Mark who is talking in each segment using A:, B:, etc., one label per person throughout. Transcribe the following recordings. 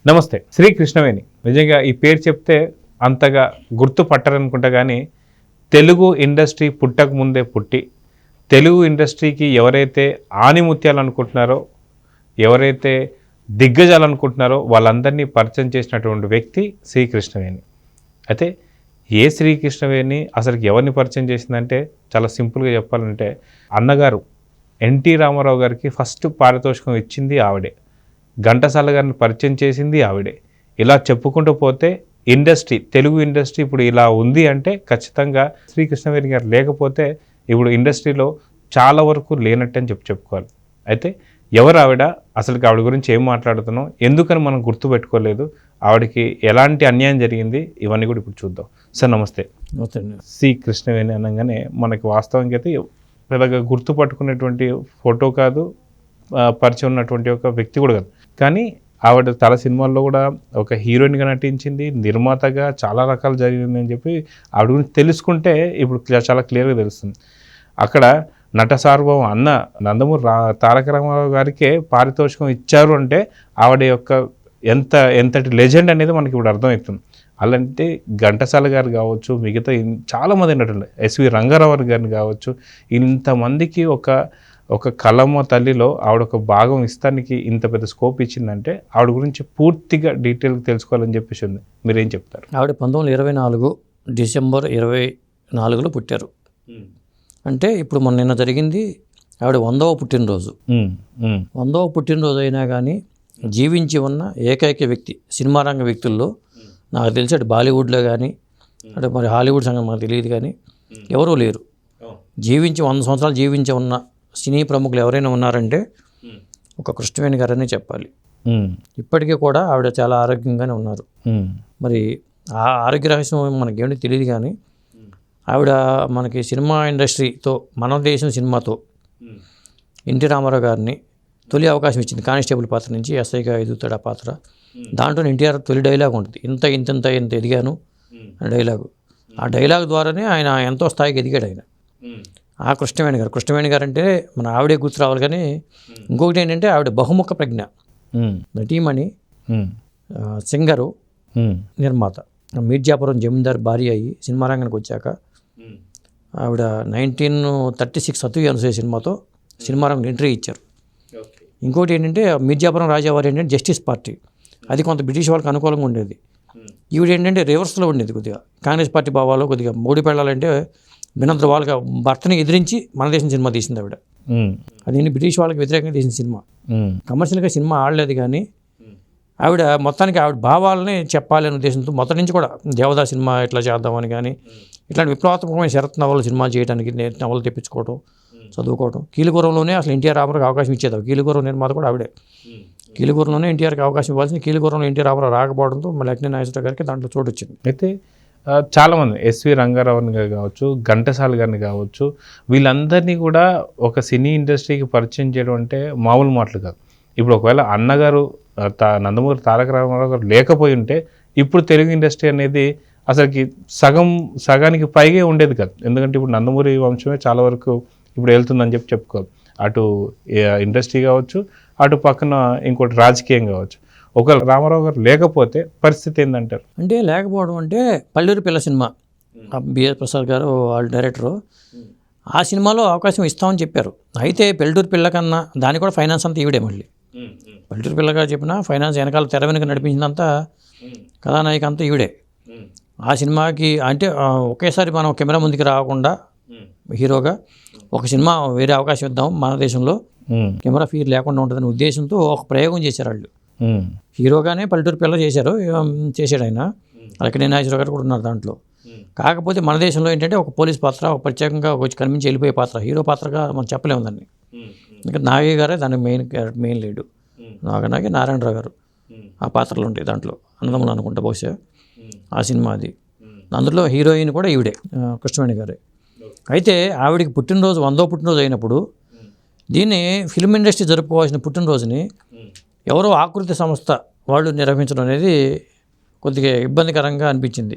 A: నమస్తే. శ్రీ కృష్ణవేణి. నిజంగా ఈ పేరు చెప్తే అంతగా గుర్తుపట్టరనుకుంటా, కానీ తెలుగు ఇండస్ట్రీ పుట్టక ముందే పుట్టి తెలుగు ఇండస్ట్రీకి ఎవరైతే ఆణిముత్యాలు అనుకుంటున్నారో, ఎవరైతే దిగ్గజాలు అనుకుంటున్నారో వాళ్ళందరినీ పరిచయం చేసినటువంటి వ్యక్తి శ్రీ కృష్ణవేణి. అయితే ఏ శ్రీ కృష్ణవేణి అసలు ఎవరిని పరిచయం చేసిందంటే చాలా సింపుల్గా చెప్పాలంటే అన్నగారు ఎన్టీ రామారావు గారికి ఫస్ట్ పారితోషికం ఇచ్చింది ఆవిడే, ఘంటసాల గారిని పరిచయం చేసింది ఆవిడే. ఇలా చెప్పుకుంటూ పోతే తెలుగు ఇండస్ట్రీ ఇప్పుడు ఇలా ఉంది అంటే ఖచ్చితంగా శ్రీకృష్ణవేణి గారు లేకపోతే ఇప్పుడు ఇండస్ట్రీలో చాలా వరకు లేనట్టు అని చెప్పుకోవాలి. అయితే ఎవరు ఆవిడ, అసలుకి ఆవిడ గురించి ఏం మాట్లాడుతున్నాం, ఎందుకని మనం గుర్తుపెట్టుకోలేదు, ఆవిడకి ఎలాంటి అన్యాయం జరిగింది, ఇవన్నీ కూడా ఇప్పుడు చూద్దాం. సార్ నమస్తే. శ్రీ కృష్ణవేణి అనగానే మనకి వాస్తవంగా అయితే పెద్దగా గుర్తుపట్టుకునేటువంటి ఫోటో కాదు, పరిచయం ఉన్నటువంటి ఒక వ్యక్తి కూడా కాదు. కానీ ఆవిడ చాలా సినిమాల్లో కూడా ఒక హీరోయిన్గా నటించింది, నిర్మాతగా చాలా రకాలు జరిగింది అని చెప్పి ఆవిడ గురించి తెలుసుకుంటే ఇప్పుడు చాలా క్లియర్గా తెలుస్తుంది. అక్కడ నట సార్వభౌమ అన్న నందమూరి తారక రామారావు గారికే పారితోషికం ఇచ్చారు అంటే ఆవిడ యొక్క ఎంతటి లెజెండ్ అనేది మనకి ఇప్పుడు అర్థమవుతుంది. అలాంటి ఘంటసాల గారు కావచ్చు, మిగతా చాలామంది నటులు, ఎస్వి రంగారావు గారిని కావచ్చు, ఇంతమందికి ఒక కలమ్మ తల్లిలో ఆవిడ ఒక భాగం ఇస్తానికి ఇంత పెద్ద స్కోప్ ఇచ్చిందంటే ఆవిడ గురించి పూర్తిగా డీటెయిల్గా తెలుసుకోవాలని చెప్పేసి ఉంది. మీరేం చెప్తారు?
B: ఆవిడ 1924 డిసెంబర్ 24లో పుట్టారు. అంటే ఇప్పుడు నిన్న జరిగింది ఆవిడ 100వ పుట్టినరోజు. 100వ పుట్టినరోజు అయినా కానీ జీవించి ఉన్న ఏకైక వ్యక్తి సినిమా రంగ వ్యక్తుల్లో నాకు తెలిసి అటు బాలీవుడ్లో కానీ అటు మరి హాలీవుడ్ సంగతి మనకు తెలియదు, కానీ ఎవరూ లేరు. 100 సంవత్సరాలు జీవించి ఉన్న సినీ ప్రముఖులు ఎవరైనా ఉన్నారంటే ఒక కృష్ణవేణి గారని చెప్పాలి. ఇప్పటికీ కూడా ఆవిడ చాలా ఆరోగ్యంగానే ఉన్నారు. మరి ఆ ఆరోగ్య రహస్యం మనకేమిటి తెలియదు, కానీ ఆవిడ మనకి సినిమా ఇండస్ట్రీతో, మన దేశం సినిమాతో ఎన్టీ రామారావు గారిని తొలి అవకాశం ఇచ్చింది. కానిస్టేబుల్ పాత్ర నుంచి ఎస్ఐగా ఎదుగుతాడు ఆ పాత్ర. దాంట్లో ఎన్టీఆర్ తొలి డైలాగ్ ఉంటుంది, ఇంత ఎదిగాను ఆ డైలాగు. ఆ డైలాగ్ ద్వారానే ఆయన ఎంతో స్థాయికి ఎదిగాడు ఆయన. ఆ కృష్ణవేణి గారు అంటే మన ఆవిడే గుర్తు రావాలి. కానీ ఇంకొకటి ఏంటంటే ఆవిడ బహుముఖ ప్రజ్ఞ, నటీమణి, సింగరు, నిర్మాత. మీర్జాపురం జమీందార్ భార్య అయ్యి సినిమా రంగానికి వచ్చాక ఆవిడ 1936 సతు అనసూయ సినిమాతో సినిమా రంగంలో ఎంట్రీ ఇచ్చారు. ఇంకోటి ఏంటంటే మీర్జాపురం రాజావారి ఏంటంటే జస్టిస్ పార్టీ, అది కొంత బ్రిటిష్ వాళ్ళకి అనుకూలంగా ఉండేది. ఈవిడ ఏంటంటే రివర్స్లో ఉండేది, కొద్దిగా కాంగ్రెస్ పార్టీ భావాలు, కొద్దిగా మోడీ పెళ్ళాలంటే వినంత వాళ్ళకి భర్తని ఎదిరించి మన దేశం సినిమా తీసింది ఆవిడ. అది బ్రిటిష్ వాళ్ళకి వ్యతిరేకంగా తీసిన సినిమా. కమర్షియల్గా సినిమా ఆడలేదు, కానీ ఆవిడ మొత్తానికి ఆవిడ భావాలని చెప్పాలనే ఉద్దేశంతో మొదటి నుంచి కూడా దేవదాస్ సినిమా ఇట్లా చేద్దామని, కానీ ఇట్లాంటి విప్లవాత్మకమైన శరత్ నవలు సినిమాలు చేయడానికి నవలు తెప్పించుకోవడం, చదువుకోవడం. కీలుగురంలోనే అసలు ఎన్టీఆర్ రామారావుకి అవకాశం ఇచ్చేది. కీలుగురం నిర్మాత కూడా ఆవిడే. కీలుగురంలోనే ఎన్టీఆర్కి అవకాశం ఇవ్వాల్సింది, కీలుగురంలో ఎన్టీఆర్ రామారావు రాకపోవడంతో మళ్ళీ లక్ష్మీ నాగేశ్వరరావు గారికి దాంట్లో చోటు వచ్చింది.
A: అయితే చాలామంది ఎస్వి రంగారావుని కావచ్చు, ఘంటసాల గారిని కావచ్చు, వీళ్ళందరినీ కూడా ఒక సినీ ఇండస్ట్రీకి పరిచయం చేయడం అంటే మామూలు మాటలు కాదు. ఇప్పుడు ఒకవేళ అన్నగారు నందమూరి తారక రామారావు గారు లేకపోయి ఉంటే ఇప్పుడు తెలుగు ఇండస్ట్రీ అనేది అసలుకి సగానికి పైగే ఉండేది కాదు. ఎందుకంటే ఇప్పుడు నందమూరి వంశమే చాలా వరకు ఇప్పుడు వెళ్తుందని చెప్పుకోవాలి. అటు ఇండస్ట్రీ కావచ్చు, అటు పక్కన ఇంకోటి రాజకీయం కావచ్చు. ఒకవేళ రామారావు గారు లేకపోతే పరిస్థితి ఏంటంటారు?
B: అంటే లేకపోవడం అంటే పల్లెరు పిల్ల సినిమా, బిఎస్ ప్రసాద్ గారు వాళ్ళ డైరెక్టరు, ఆ సినిమాలో అవకాశం ఇస్తామని చెప్పారు. అయితే పల్లెటూరు పిల్ల కన్నా దాని కూడా ఫైనాన్స్ అంతా ఈవిడే. మళ్ళీ పల్లెటూరు పిల్లగా చెప్పిన ఫైనాన్స్ వెనకాల తెర వెనుక నడిపించినంతా కథానాయిక అంతా ఈవిడే. ఆ సినిమాకి అంటే ఒకేసారి మనం కెమెరా ముందుకు రాకుండా హీరోగా ఒక సినిమా వేరే అవకాశం ఇద్దాం, మన దేశంలో కెమెరా ఫీర్ లేకుండా ఉంటుందనే ఉద్దేశంతో ఒక ప్రయోగం చేశారు వాళ్ళు. హీరోగానే పల్లెటూరు పిల్ల చేశాడు ఆయన. అలాగే నాగేశ్వరరావు గారు కూడా ఉన్నారు దాంట్లో. కాకపోతే మన దేశంలో ఏంటంటే ఒక పోలీస్ పాత్ర, ఒక ప్రత్యేకంగా వచ్చి కనిపించి వెళ్ళిపోయే పాత్ర, హీరో పాత్రగా మనం చెప్పలేము దాన్ని. ఇంకా నాగయ్య గారే దానికి మెయిన్ లీడు. నాగనాగి నారాయణరావు గారు ఆ పాత్రలు ఉంటాయి దాంట్లో, అన్నదమ్ములు అనుకుంటా బహుశా ఆ సినిమా అది. అందులో హీరోయిన్ కూడా ఈవిడే, కృష్ణవేణి గారే. అయితే ఆవిడికి పుట్టినరోజు 100వ పుట్టినరోజు అయినప్పుడు దీన్ని ఫిల్మ్ ఇండస్ట్రీ జరుపుకోవాల్సిన పుట్టినరోజుని ఎవరో ఆకృతి సంస్థ వాళ్ళు నిర్వహించడం అనేది కొద్దిగా ఇబ్బందికరంగా అనిపించింది.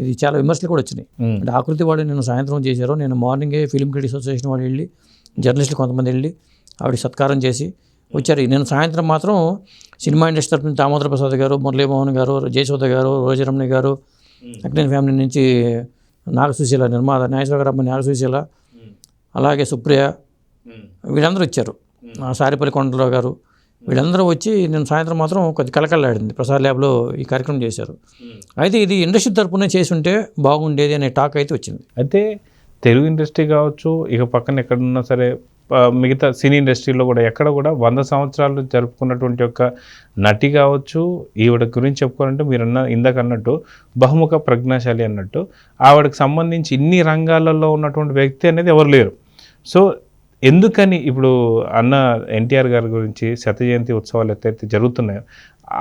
B: ఇది చాలా విమర్శలు కూడా వచ్చినాయి. అంటే ఆకృతి వాళ్ళు నేను సాయంత్రం చేశారు, నేను మార్నింగే ఫిల్మ్ క్రిటిక్స్ అసోసియేషన్ వాళ్ళు వెళ్ళి, జర్నలిస్టులు కొంతమంది వెళ్ళి ఆవిడ సత్కారం చేసి వచ్చారు. నేను సాయంత్రం మాత్రం సినిమా ఇండస్ట్రీ తరఫున దామోదర ప్రసాద్ గారు, మురళీమోహన్ గారు, జయశోద గారు, రోజరమణి గారు, అక్కినేని ఫ్యామిలీ నుంచి నాగసుశీల నిర్మాత నాగేశ్వర గారు అమ్మాయి నాగసుశీల, అలాగే సుప్రియ, వీళ్ళందరూ వచ్చారు. సారిపల్లి కొండలరావు గారు, వీళ్ళందరూ వచ్చి నేను సాయంత్రం మాత్రం కొద్ది కలకల్లాడింది. ప్రసాద్ ల్యాబ్లో ఈ కార్యక్రమం చేశారు. అయితే ఇది ఇండస్ట్రీ తరఫున చేసి ఉంటే బాగుండేది అనే టాక్ అయితే వచ్చింది.
A: అయితే తెలుగు ఇండస్ట్రీ కావచ్చు, ఇక పక్కన ఎక్కడున్నా సరే మిగతా సినీ ఇండస్ట్రీలో కూడా ఎక్కడ కూడా 100 సంవత్సరాలు జరుపుకున్నటువంటి ఒక నటి కావచ్చు, ఈవిడ గురించి చెప్పుకోవాలంటే మీరు ఇందాక అన్నట్టు బహుముఖ ప్రజ్ఞాశాలి అన్నట్టు, ఆవిడకి సంబంధించి ఇన్ని రంగాలలో ఉన్నటువంటి వ్యక్తి అనేది ఎవరు లేరు. సో ఎందుకని ఇప్పుడు అన్న ఎన్టీఆర్ గారి గురించి శత జయంతి ఉత్సవాలు ఎత్తైతే జరుగుతున్నాయో,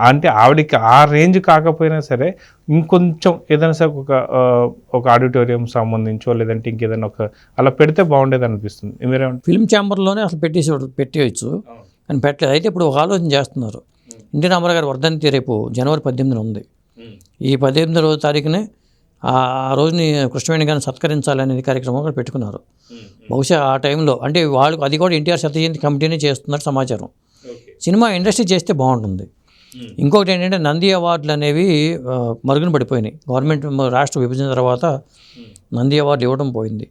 A: అంటే ఆవిడకి ఆ రేంజ్ కాకపోయినా సరే ఇంకొంచెం ఏదైనా సరే ఒక ఆడిటోరియం సంబంధించో లేదంటే ఇంకేదైనా అలా పెడితే బాగుండేది అనిపిస్తుంది. మీరేమంటే
B: ఫిల్మ్ ఛాంబర్లోనే అసలు పెట్టేయచ్చు కానీ పెట్టలేదు. అయితే ఇప్పుడు ఒక ఆలోచన చేస్తున్నారు. ఎన్టీ రామారావు గారి వర్ధంతి రేపు జనవరి 18 ఉంది. ఈ 18వ తారీఖునే ఆ రోజుని కృష్ణవేణి గారిని సత్కరించాలనేది కార్యక్రమం కూడా పెట్టుకున్నారు. బహుశా ఆ టైంలో అంటే వాళ్ళు అది కూడా ఎన్టీఆర్ శత జయంతి కమిటీనే చేస్తున్నారు సమాచారం. సినిమా ఇండస్ట్రీ చేస్తే బాగుంటుంది. ఇంకొకటి ఏంటంటే నంది అవార్డులు అనేవి మరుగున పడిపోయినాయి. గవర్నమెంట్ రాష్ట్ర విభజన తర్వాత నంది అవార్డు ఇవ్వడం పోయింది.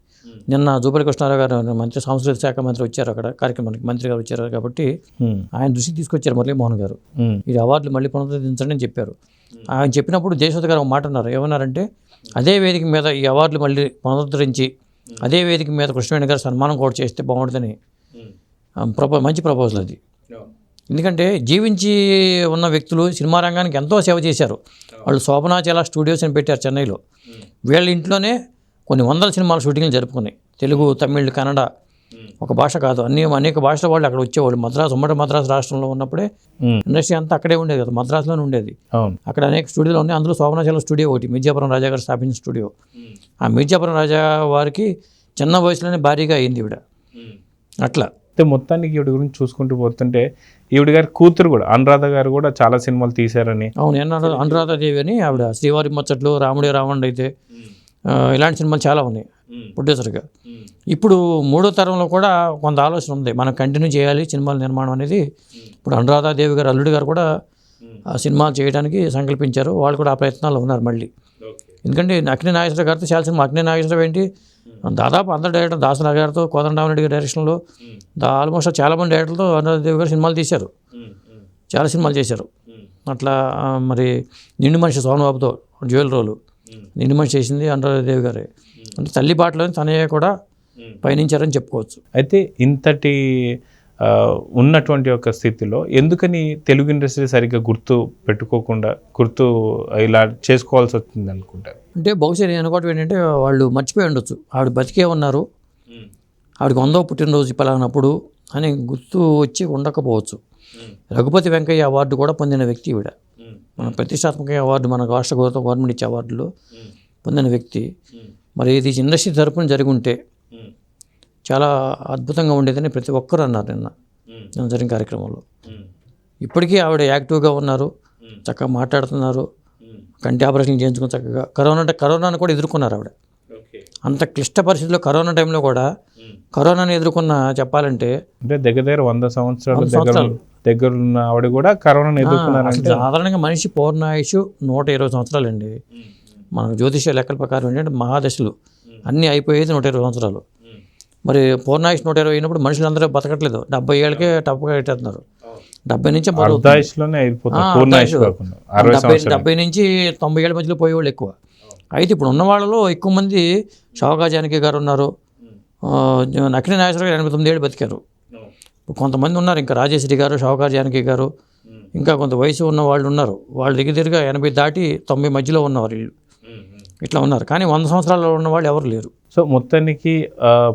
B: నిన్న జూపల్లి కృష్ణారావు గారు మంత్రి సాంస్కృతిక శాఖ మంత్రి వచ్చారు అక్కడ కార్యక్రమానికి, మంత్రి గారు వచ్చారు కాబట్టి ఆయన దృష్టికి తీసుకొచ్చారు మురళీమోహన్ గారు. ఈ అవార్డులు మళ్ళీ పునరుద్ధరించండి అని చెప్పారు. ఆయన చెప్పినప్పుడు జయశోద గారు ఒక మాట అన్నారు. ఏమన్నారంటే అదే వేదిక మీద ఈ అవార్డులు మళ్ళీ పునరుద్ధరించి అదే వేదిక మీద కృష్ణవేణి గారు సన్మానం కూడా చేస్తే బాగుంటుందని మంచి ప్రపోజల్ అది. ఎందుకంటే జీవించి ఉన్న వ్యక్తులు సినిమా రంగానికి ఎంతో సేవ చేశారు. వాళ్ళు శోభనాచల స్టూడియోస్ అని పెట్టారు చెన్నైలో. వీళ్ళ ఇంట్లోనే కొన్ని వందల సినిమాల షూటింగ్లు జరుపుకున్నాయి. తెలుగు, తమిళ్, కన్నడ, ఒక భాష కాదు అనేక భాషల వాళ్ళు అక్కడ వచ్చేవాళ్ళు. ఉమ్మడి మద్రాసు రాష్ట్రంలో ఉన్నప్పుడే ఇండస్ట్రీ అంతా అక్కడే ఉండేది కదా, మద్రాసులోనే ఉండేది. అక్కడ అనేక స్టూడియోలు ఉన్నాయి. అందులో శోభనాచల స్టూడియో ఒకటి, మిర్జాపురం రాజా గారు స్థాపించిన స్టూడియో. ఆ మిర్జాపురం రాజా వారికి చిన్న వయసులోనే భారీగా అయింది ఈవిడ. అట్లా
A: అయితే మొత్తానికి ఈవిడ గురించి చూసుకుంటూ పోతుంటే ఈవిడ గారి కూతురు కూడా అనురాధ గారు కూడా చాలా సినిమాలు తీశారని.
B: అవును, అనురాధాదేవి అని ఆవిడ శ్రీవారి ముచ్చట్లు, రాముడే రావణుడు అయితే ఇలాంటి సినిమాలు చాలా ఉన్నాయి ప్రొడ్యూసర్గా. ఇప్పుడు 3వ తరంలో కూడా కొంత ఆలోచన ఉంది, మనం కంటిన్యూ చేయాలి సినిమాల నిర్మాణం అనేది. ఇప్పుడు అనురాధాదేవి గారు అల్లుడు గారు కూడా సినిమాలు చేయడానికి సంకల్పించారు. వాళ్ళు కూడా ఆ ప్రయత్నాల్లో ఉన్నారు మళ్ళీ. ఎందుకంటే అక్కినేని నాగేశ్వర గారితో చాలా సినిమా, అక్కినేని నాగేశ్వర ఏంటి దాదాపు అందరు డైరెక్టర్, దాసనాథ్ గారితో, కోదండరామిరెడ్డి గారి డైరెక్షన్లో ఆల్మోస్ట్ చాలామంది డైరెక్టర్లతో అనురాధాదేవి గారు సినిమాలు తీశారు, చాలా సినిమాలు చేశారు. అట్లా మరి నిండు మనిషి సోమబాబుతో జ్యువెల్ రోలు నిండు మనిషి చేసింది అనురాధాదేవి గారే. అంటే తల్లి బాటలోని తనయ్య కూడా పయనించారని చెప్పుకోవచ్చు.
A: అయితే ఇంతటి ఉన్నటువంటి ఒక స్థితిలో ఎందుకని తెలుగు ఇండస్ట్రీ సరిగ్గా గుర్తు ఇలా చేసుకోవాల్సి వచ్చింది అనుకుంటారు?
B: అంటే బహుశా నేను అనుకోవటం ఏంటంటే వాళ్ళు మర్చిపోయి ఉండొచ్చు. ఆవిడ బతికే ఉన్నారు, ఆవిడకి 100వ పుట్టినరోజు పలానప్పుడు అని గుర్తు వచ్చి ఉండకపోవచ్చు. రఘుపతి వెంకయ్య అవార్డు కూడా పొందిన వ్యక్తి ఈవిడ. మన ప్రతిష్టాత్మక అవార్డు, మన రాష్ట్ర గవర్నమెంట్ ఇచ్చే అవార్డులో పొందిన వ్యక్తి. మరి ఇది ఇండస్ట్రీ తరపున జరిగి ఉంటే చాలా అద్భుతంగా ఉండేదని ప్రతి ఒక్కరు అన్నారు నిన్న జరిగిన కార్యక్రమంలో. ఇప్పటికీ ఆవిడ యాక్టివ్గా ఉన్నారు, చక్కగా మాట్లాడుతున్నారు, కంటి ఆపరేషన్ చేయించుకుని చక్కగా కరోనాను కూడా ఎదుర్కొన్నారు ఆవిడ. అంత క్లిష్ట పరిస్థితుల్లో కరోనా టైంలో కూడా కరోనాని ఎదుర్కొన్న చెప్పాలంటే
A: అంటే దగ్గర 100 సంవత్సరాలు దగ్గర ఉన్న ఆవిడ కూడా కరోనాను ఎదుర్కొన్నారంటే.
B: సాధారణంగా మనిషి పూర్ణాయుషు 120 సంవత్సరాలు అండి. మన జ్యోతిష లెక్కల ప్రకారం ఏంటంటే మహాదశలు అన్నీ అయిపోయేది 120 సంవత్సరాలు. మరి పూర్ణాయుష్ 120 అయినప్పుడు మనుషులందరూ బతకట్లేదు, 70 ఏళ్ళకే టప్పుగా పెట్టేస్తున్నారు. 70 నుంచి 70 నుంచి 90 ఏళ్ళ మధ్యలో పోయేవాళ్ళు ఎక్కువ. అయితే ఇప్పుడు ఉన్న వాళ్ళలో ఎక్కువ మంది షావుకా జానకి గారు ఉన్నారు, అక్కినేని నాగేశ్వర గారు 89 ఏళ్ళు బతికారు. కొంతమంది ఉన్నారు ఇంకా రాజేశ్వరి గారు, షావుకా జానకి గారు, ఇంకా కొంత వయసు ఉన్న వాళ్ళు ఉన్నారు. వాళ్ళు దగ్గరగా 80 దాటి 90 మధ్యలో ఉన్నవారు వీళ్ళు ఇట్లా ఉన్నారు. కానీ 100 సంవత్సరాల్లో ఉన్న వాళ్ళు ఎవరు లేరు.
A: సో మొత్తానికి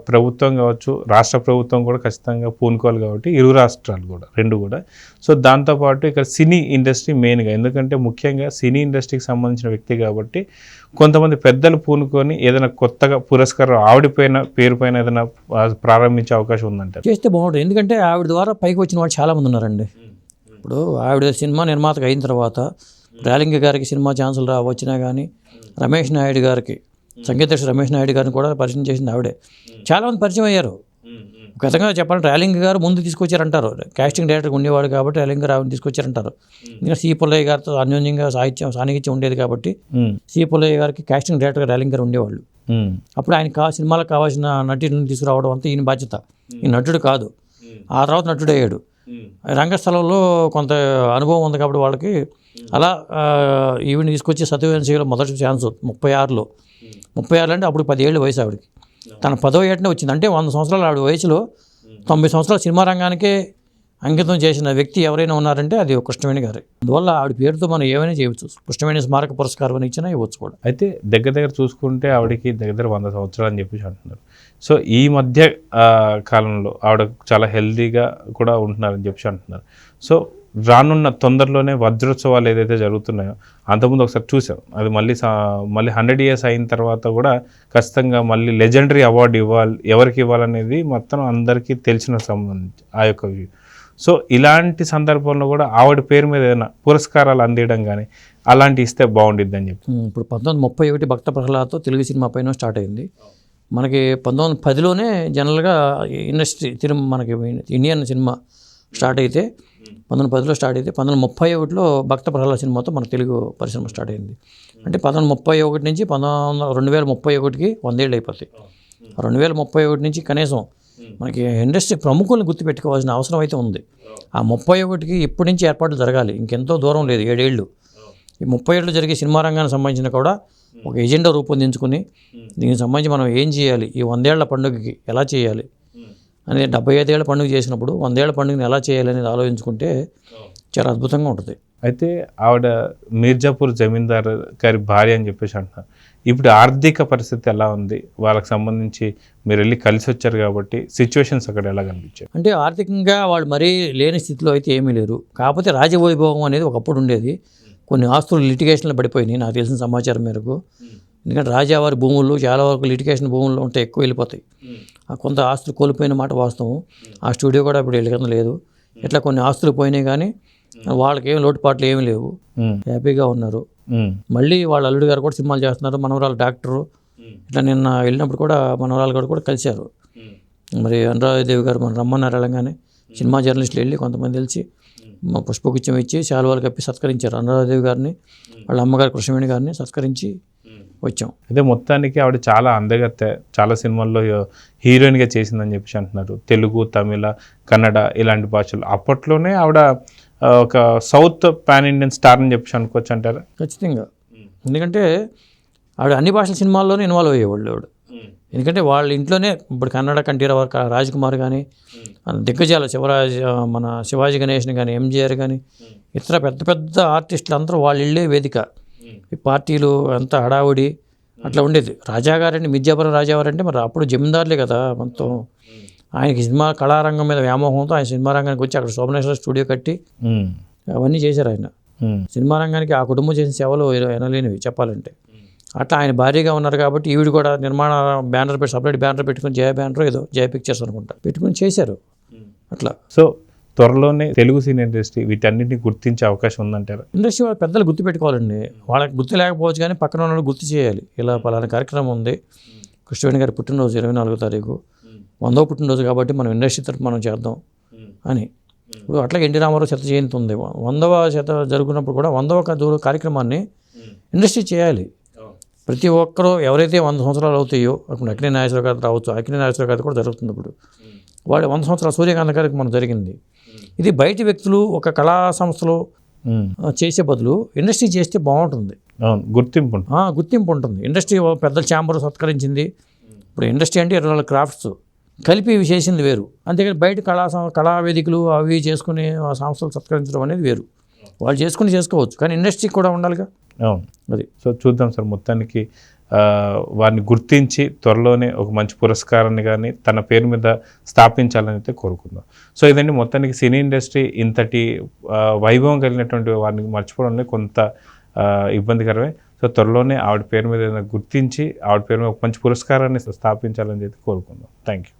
A: ప్రభుత్వం కావచ్చు, రాష్ట్ర ప్రభుత్వం కూడా ఖచ్చితంగా పూనుకోవాలి కాబట్టి ఇరు రాష్ట్రాలు కూడా రెండు కూడా. సో దాంతోపాటు ఇక్కడ సినీ ఇండస్ట్రీ మెయిన్గా, ఎందుకంటే ముఖ్యంగా సినీ ఇండస్ట్రీకి సంబంధించిన వ్యక్తి కాబట్టి కొంతమంది పెద్దలు పూనుకొని ఏదైనా కొత్తగా పురస్కారం పేరు పైన ఏదైనా ప్రారంభించే అవకాశం ఉందంటారు.
B: చేస్తే బాగుంటుంది. ఎందుకంటే ఆవిడ ద్వారా పైకి వచ్చిన వాళ్ళు చాలామంది ఉన్నారండి. ఇప్పుడు ఆవిడ సినిమా నిర్మాతగా అయిన తర్వాత రాలింగ గారికి సినిమా ఛాన్సులు వచ్చినా కానీ, రమేష్ నాయుడు గారికి, సంగీత దర్శకుడు రమేష్ నాయుడు గారిని కూడా పరిచయం చేసింది ఆవిడే. చాలామంది పరిచయం అయ్యారు. గతంగా చెప్పాలంటే రేలింగ్ గారు ముందు తీసుకొచ్చారంటారు. కాస్టింగ్ డైరెక్టర్ ఉండేవాడు కాబట్టి రేలింగ్ గారు ఆవిడని తీసుకొచ్చారంటారు. ఇంకా సి పుల్లయ్య గారితో అన్యోన్యంగా సాన్నిహిత్యం ఉండేది కాబట్టి సి పుల్లయ్య గారికి కాస్టింగ్ డైరెక్టర్గా రేలింగ్ గారు ఉండేవాళ్ళు. అప్పుడు ఆయన సినిమాలకు కావాల్సిన నటుడిని తీసుకురావడం అంతా ఈయన బాధ్యత. ఈ నటుడు కాదు, ఆ తర్వాత నటుడు అయ్యాడు. రంగస్థలంలో కొంత అనుభవం ఉంది కాబట్టి వాళ్ళకి అలా ఈవిని తీసుకొచ్చి సత్యవేదనశీల మొదటి ఛాన్స్ 36 అంటే అప్పుడు 10 ఏళ్ళు వయసు ఆవిడకి. తన 10వ ఏటనే వచ్చింది. అంటే 100 సంవత్సరాలు ఆవిడ వయసులో 90 సంవత్సరాలు సినిమా రంగానికే అంకితం చేసిన వ్యక్తి ఎవరైనా ఉన్నారంటే అది కృష్ణవేణి గారు. అందువల్ల ఆవిడ పేరుతో మనం ఏమైనా చేయవచ్చు. కృష్ణవేణి స్మారక పురస్కారం అని ఇచ్చినా ఇవ్వచ్చు కూడా.
A: అయితే దగ్గర చూసుకుంటే ఆవిడకి దగ్గర 100 సంవత్సరాలు అని చెప్పేసి అంటున్నారు. సో ఈ మధ్య కాలంలో ఆవిడ చాలా హెల్తీగా కూడా ఉంటున్నారని చెప్పేసి అంటున్నారు. సో రానున్న తొందరలోనే వజ్రోత్సవాలు ఏదైతే జరుగుతున్నాయో అంతకుముందు ఒకసారి చూసాం, అది మళ్ళీ 100 years అయిన తర్వాత కూడా ఖచ్చితంగా మళ్ళీ లెజెండరీ అవార్డు ఎవరికి ఇవ్వాలనేది మొత్తం అందరికీ తెలిసిన సంబంధించి ఆ యొక్క వ్యూ. సో ఇలాంటి సందర్భంలో కూడా ఆవిడ పేరు మీద ఏదైనా పురస్కారాలు అందించడం కానీ అలాంటి ఇస్తే బాగుండిద్ది అని చెప్పి.
B: ఇప్పుడు 1931 భక్త ప్రహ్లాద్తో తెలుగు సినిమా పైన స్టార్ట్ అయింది. మనకి 1910లోనే జనరల్గా ఇండస్ట్రీ మనకి ఇండియన్ సినిమా స్టార్ట్ అయితే 1910లో స్టార్ట్ అయితే 1931లో భక్త ప్రహ్లాద్ సినిమాతో మన తెలుగు పరిశ్రమ స్టార్ట్ అయింది. అంటే 1931 నుంచి 2031కి 100 ఏళ్ళు అయిపోతాయి. 2031 నుంచి కనీసం మనకి ఇండస్ట్రీ ప్రముఖులను గుర్తుపెట్టుకోవాల్సిన అవసరం అయితే ఉంది. ఆ 31కి ఇప్పటి నుంచి ఏర్పాట్లు జరగాలి, ఇంకెంతో దూరం లేదు, 7 ఏళ్ళు. ఈ 30 ఏళ్ళు జరిగే సినిమా రంగానికి సంబంధించిన కూడా ఒక ఎజెండా రూపొందించుకుని దీనికి సంబంధించి మనం ఏం చేయాలి, ఈ 100 ఏళ్ల పండుగకి ఎలా చేయాలి అనేది 75 ఏళ్ల పండుగ చేసినప్పుడు 100 ఏళ్ల పండుగని ఎలా చేయాలి అనేది ఆలోచించుకుంటే చాలా అద్భుతంగా ఉంటుంది.
A: అయితే ఆవిడ మీర్జాపూర్ జమీందార్ గారి భార్య అని చెప్పేసి అంటున్నారు. ఇప్పుడు ఆర్థిక పరిస్థితి ఎలా ఉంది, వాళ్ళకి సంబంధించి మీరు వెళ్ళి కలిసి వచ్చారు కాబట్టి సిచ్యువేషన్స్ అక్కడ ఎలా కనిపించాయి?
B: అంటే ఆర్థికంగా వాళ్ళు మరీ లేని స్థితిలో అయితే ఏమీ లేరు. కాకపోతే రాజవైభవం అనేది ఒకప్పుడు ఉండేది. కొన్ని ఆస్తులు లిటిగేషన్లో పడిపోయినాయి నాకు తెలిసిన సమాచారం మేరకు. ఎందుకంటే రాజావారి భూముల్లో చాలా వరకు లిటిగేషన్ భూముల్లో ఉంటే ఎక్కువ వెళ్ళిపోతాయి. కొంత ఆస్తులు కోల్పోయిన మాట వాస్తవం. ఆ స్టూడియో కూడా ఇప్పుడు వెళ్ళకుండా లేదు. ఇట్లా కొన్ని ఆస్తులు పోయినాయి కానీ వాళ్ళకి ఏం లోటుపాట్లు ఏమీ లేవు, హ్యాపీగా ఉన్నారు. మళ్ళీ వాళ్ళ అల్లుడు గారు కూడా సినిమాలు చేస్తున్నారు. మనవరాలు డాక్టరు. ఇట్లా నిన్న వెళ్ళినప్పుడు కూడా మనవరాలు గారు కూడా కలిశారు. మరి అనురాధదేవి గారు మనం రమ్మన్నారు. వెళ్ళగానే సినిమా జర్నలిస్టులు వెళ్ళి కొంతమంది తెలిసి పుష్పగుచ్చం ఇచ్చి శాలువాలు కప్పి సత్కరించారు. అనురాధదేవి గారిని, వాళ్ళ అమ్మగారు కృష్ణవేణి గారిని సత్కరించి వచ్చాం.
A: అయితే మొత్తానికి ఆవిడ చాలా అందగత్తె, చాలా సినిమాల్లో హీరోయిన్గా చేసిందని చెప్పేసి అంటున్నారు. తెలుగు, తమిళ, కన్నడ ఇలాంటి భాషలు. అప్పట్లోనే ఆవిడ ఒక సౌత్ పాన్ ఇండియన్ స్టార్ అని చెప్పేసి అనుకోవచ్చు అంటారా?
B: ఖచ్చితంగా. ఎందుకంటే ఆవిడ అన్ని భాషల సినిమాల్లోనే ఇన్వాల్వ్ అయ్యేవాళ్ళు ఆవిడ. ఎందుకంటే వాళ్ళ ఇంట్లోనే ఇప్పుడు కన్నడ కంఠీరవ రాజ్ కుమార్ కానీ, దిగ్గజాల మన శివాజీ గణేష్ని కానీ, ఎంజీఆర్ కానీ, ఇతర పెద్ద పెద్ద ఆర్టిస్టులు అందరూ వాళ్ళు ఇళ్ళే వేదిక. ఈ పార్టీలు అంతా హడావుడి అట్లా ఉండేది. రాజాగారంటే మిర్జాపురం రాజావారంటే మరి అప్పుడు జమీందారులే కదా మొత్తం. ఆయనకి సినిమా కళారంగం మీద వ్యామోహంతో ఆయన సినిమా రంగానికి వచ్చి అక్కడ శోభనేశ్వర స్టూడియో కట్టి అవన్నీ చేశారు ఆయన. సినిమా రంగానికి ఆ కుటుంబం చేసిన సేవలు ఎనలేనివి చెప్పాలంటే. అట్లా ఆయన భారీగా ఉన్నారు కాబట్టి ఈవిడ కూడా నిర్మాణ బ్యానర్ పెట్టి సపరేట్ బ్యానర్ పెట్టుకుని జయ బ్యానర్ ఏదో జయ పిక్చర్స్ అనుకుంటా పెట్టుకుని చేశారు అట్లా.
A: సో త్వరలోనే తెలుగు సినీ ఇండస్ట్రీ వీటన్నిటిని గుర్తించే అవకాశం ఉందంటారు?
B: ఇండస్ట్రీ వాళ్ళ పెద్దలు గుర్తుపెట్టుకోవాలండి. వాళ్ళకి గుర్తు లేకపోవచ్చు కానీ పక్కన ఉన్న గుర్తు చేయాలి. ఇలా పలానా కార్యక్రమం ఉంది, కృష్ణవేణి గారి పుట్టినరోజు 24వ తారీఖు, 100వ పుట్టినరోజు కాబట్టి మనం ఇండస్ట్రీ తరఫు మనం చేద్దాం అని. ఇప్పుడు అట్లాగే ఎన్టీ రామారావు శత జయంతి ఉంది, 100వ శత జరుగుతున్నప్పుడు కూడా 100వ కార్యక్రమాన్ని ఇండస్ట్రీ చేయాలి. ప్రతి ఒక్కరూ ఎవరైతే 100 సంవత్సరాలు అవుతాయో, అప్పుడు అక్కినేని నాగేశ్వరరావు గారు రావచ్చు, అక్కినేని నాగేశ్వరరావు గారు కూడా జరుగుతుంది. ఇప్పుడు వాళ్ళు 100 సంవత్సరాలు సూర్యకాంత్ గారికి మనం జరిగింది. ఇది బయట వ్యక్తులు ఒక కళా సంస్థలో చేసే బదులు ఇండస్ట్రీ చేస్తే బాగుంటుంది, గుర్తింపు ఉంటుంది. ఇండస్ట్రీ పెద్ద ఛాంబర్ సత్కరించింది. ఇప్పుడు ఇండస్ట్రీ అంటే 24 క్రాఫ్ట్స్ కలిపి ఇవి చేసింది వేరు. అంతేకాని బయట కళా వేదికలు అవి చేసుకుని ఆ సంస్థలు సత్కరించడం అనేది వేరు. వాళ్ళు చేసుకోవచ్చు కానీ ఇండస్ట్రీ కూడా ఉండాలిగా.
A: అవును, అది. సో చూద్దాం సార్, మొత్తానికి వారిని గుర్తించి త్వరలోనే ఒక మంచి పురస్కారాన్ని కానీ తన పేరు మీద స్థాపించాలని అయితే కోరుకుందాం. సో ఇదండి, మొత్తానికి సినీ ఇండస్ట్రీ ఇంతటి వైభవం కలిగినటువంటి వారిని మర్చిపోవడం కొంత ఇబ్బందికరమే. సో త్వరలోనే ఆవిడ పేరు మీద గుర్తించి ఆవిడ పేరు మీద ఒక మంచి పురస్కారాన్ని స్థాపించాలని చెప్పి కోరుకుందాం. Thank you.